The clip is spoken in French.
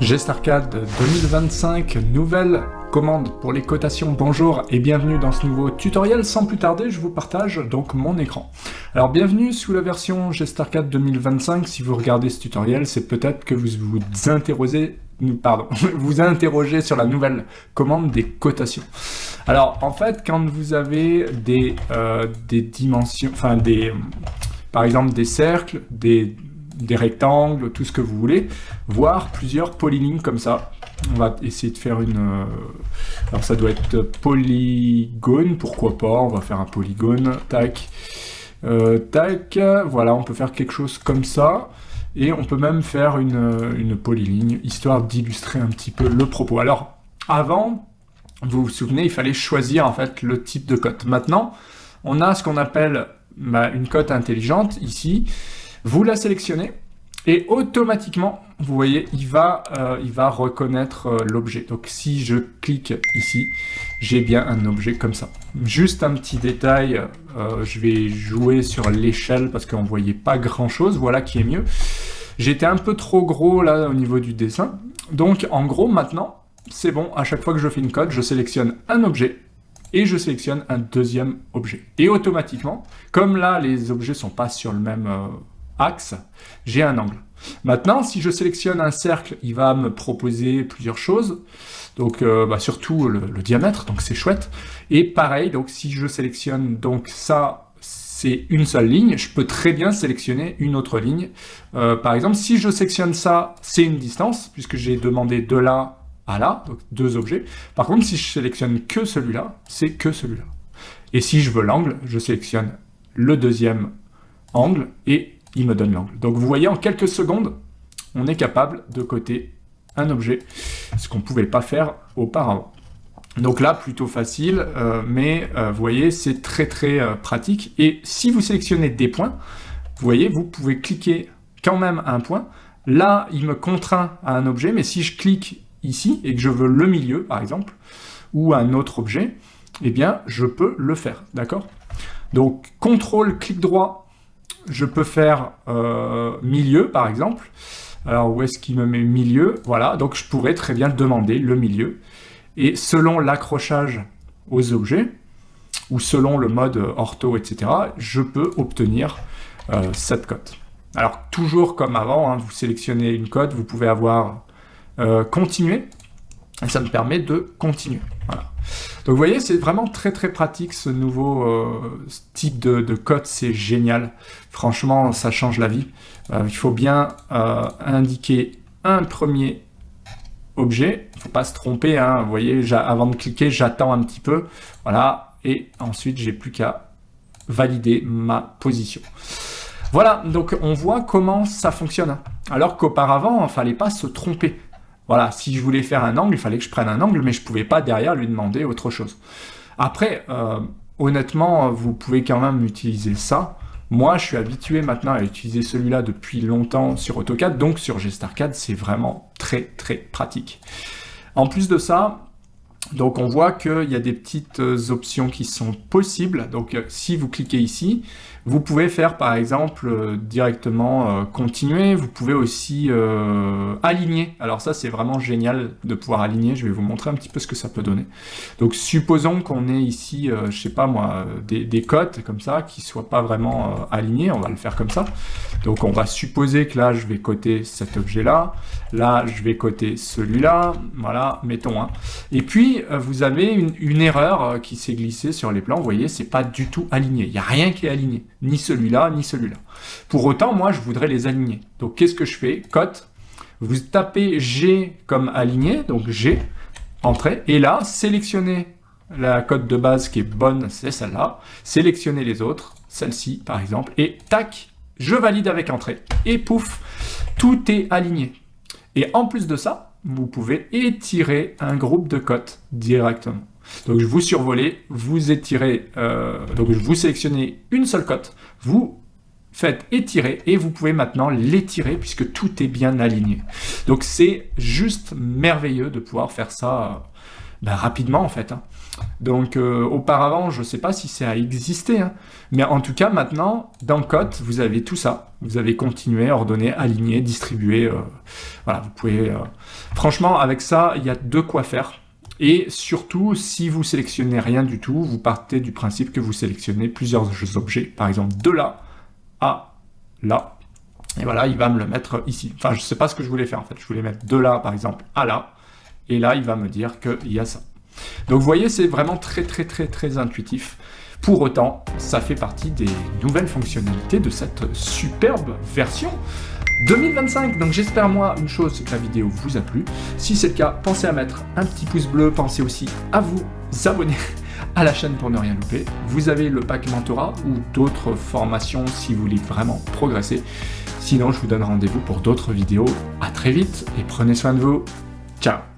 Gestarcade 2025, nouvelle commande pour les cotations. Bonjour et bienvenue dans ce nouveau tutoriel. Sans plus tarder, je vous partage donc mon écran. Alors bienvenue sous la version Gestarcade 2025. Si vous regardez ce tutoriel, c'est peut-être que vous vous interrogez sur la nouvelle commande des cotations. Alors en fait, quand vous avez des dimensions, par exemple des cercles, des rectangles, tout ce que vous voulez, voire plusieurs polylignes comme ça. On va essayer de faire une... alors ça doit être polygone, pourquoi pas, on va faire un polygone, tac, tac, voilà, on peut faire quelque chose comme ça, et on peut même faire une polyligne, histoire d'illustrer un petit peu le propos. Alors, avant, vous vous souvenez, il fallait choisir en fait le type de cote. Maintenant, on a ce qu'on appelle une cote intelligente, ici. Vous la sélectionnez et automatiquement, vous voyez, il va reconnaître l'objet. Donc si je clique ici, j'ai bien un objet comme ça. Juste un petit détail, je vais jouer sur l'échelle parce qu'on ne voyait pas grand chose, voilà qui est mieux. J'étais un peu trop gros là au niveau du dessin. Donc en gros maintenant, c'est bon, à chaque fois que je fais une cote, je sélectionne un objet et je sélectionne un deuxième objet. Et automatiquement, comme là les objets ne sont pas sur le même axe, j'ai un angle. Maintenant, si je sélectionne un cercle, il va me proposer plusieurs choses, donc surtout le diamètre, donc c'est chouette. Et pareil, donc si je sélectionne donc ça, c'est une seule ligne, je peux très bien sélectionner une autre ligne. Par exemple, si je sélectionne ça, c'est une distance, puisque j'ai demandé de là à là, donc deux objets. Par contre, si je sélectionne que celui-là, c'est que celui-là. Et si je veux l'angle, je sélectionne le deuxième angle et il me donne l'angle. Donc vous voyez, en quelques secondes, on est capable de coter un objet, ce qu'on ne pouvait pas faire auparavant. Donc là, plutôt facile, mais vous voyez, c'est très pratique. Et si vous sélectionnez des points, vous voyez, vous pouvez cliquer quand même un point. Là, il me contraint à un objet, mais si je clique ici et que je veux le milieu, par exemple, ou un autre objet, eh bien, je peux le faire, d'accord? Donc, CTRL, clic droit, je peux faire milieu, par exemple. Alors, où est-ce qu'il me met milieu? Voilà, donc je pourrais très bien demander le milieu. Et selon l'accrochage aux objets, ou selon le mode ortho, etc., je peux obtenir cette cote. Alors, toujours comme avant, hein, vous sélectionnez une cote, vous pouvez avoir continuer, et ça me permet de continuer. Voilà. Donc vous voyez, c'est vraiment très pratique ce nouveau type de cote, c'est génial. Franchement, ça change la vie. Il faut bien indiquer un premier objet, il ne faut pas se tromper, hein. Vous voyez, avant de cliquer, j'attends un petit peu, voilà, et ensuite j'ai plus qu'à valider ma position. Voilà, donc on voit comment ça fonctionne. Alors qu'auparavant, il ne fallait pas se tromper. Voilà, si je voulais faire un angle, il fallait que je prenne un angle, mais je ne pouvais pas derrière lui demander autre chose. Après, honnêtement, vous pouvez quand même utiliser ça. Moi, je suis habitué maintenant à utiliser celui-là depuis longtemps sur AutoCAD, donc sur Gestarcade, c'est vraiment très pratique. En plus de ça, donc on voit qu'il y a des petites options qui sont possibles. Donc si vous cliquez ici, vous pouvez faire par exemple directement continuer. Vous pouvez aussi aligner. Alors ça c'est vraiment génial de pouvoir aligner. Je vais vous montrer un petit peu ce que ça peut donner. Donc supposons qu'on ait ici, je sais pas moi, des cotes comme ça qui soient pas vraiment alignées. On va le faire comme ça. Donc on va supposer que là je vais coter cet objet-là. Là je vais coter celui-là. Voilà, mettons. Hein. Et puis vous avez une erreur qui s'est glissée sur les plans. Vous voyez, c'est pas du tout aligné. Il n'y a rien qui est aligné. Ni celui-là, ni celui-là. Pour autant, moi, je voudrais les aligner. Donc, qu'est-ce que je fais? Cote. Vous tapez G comme aligné. Donc, G, entrée. Et là, sélectionnez la cote de base qui est bonne, c'est celle-là. Sélectionnez les autres, celle-ci, par exemple. Et tac, je valide avec entrée. Et pouf, tout est aligné. Et en plus de ça, vous pouvez étirer un groupe de cotes directement. Donc vous survolez, vous étirez, donc vous sélectionnez une seule cote, vous faites étirer et vous pouvez maintenant l'étirer puisque tout est bien aligné. Donc c'est juste merveilleux de pouvoir faire ça rapidement en fait. Hein. Donc auparavant, je ne sais pas si ça a existé, hein, mais en tout cas maintenant, dans Cote, vous avez tout ça. Vous avez continué, ordonné, aligné, distribué. Voilà, vous pouvez... Franchement, avec ça, il y a de quoi faire. Et surtout, si vous sélectionnez rien du tout, vous partez du principe que vous sélectionnez plusieurs objets. Par exemple, de là à là. Et voilà, il va me le mettre ici. Enfin, je ne sais pas ce que je voulais faire en fait. Je voulais mettre de là, par exemple, à là. Et là, il va me dire qu'il y a ça. Donc vous voyez, c'est vraiment très intuitif. Pour autant, ça fait partie des nouvelles fonctionnalités de cette superbe version 2025. Donc j'espère moi une chose, que la vidéo vous a plu. Si c'est le cas, pensez à mettre un petit pouce bleu. Pensez aussi à vous abonner à la chaîne pour ne rien louper. Vous avez le pack mentorat ou d'autres formations si vous voulez vraiment progresser. Sinon, je vous donne rendez-vous pour d'autres vidéos. À très vite et prenez soin de vous. Ciao.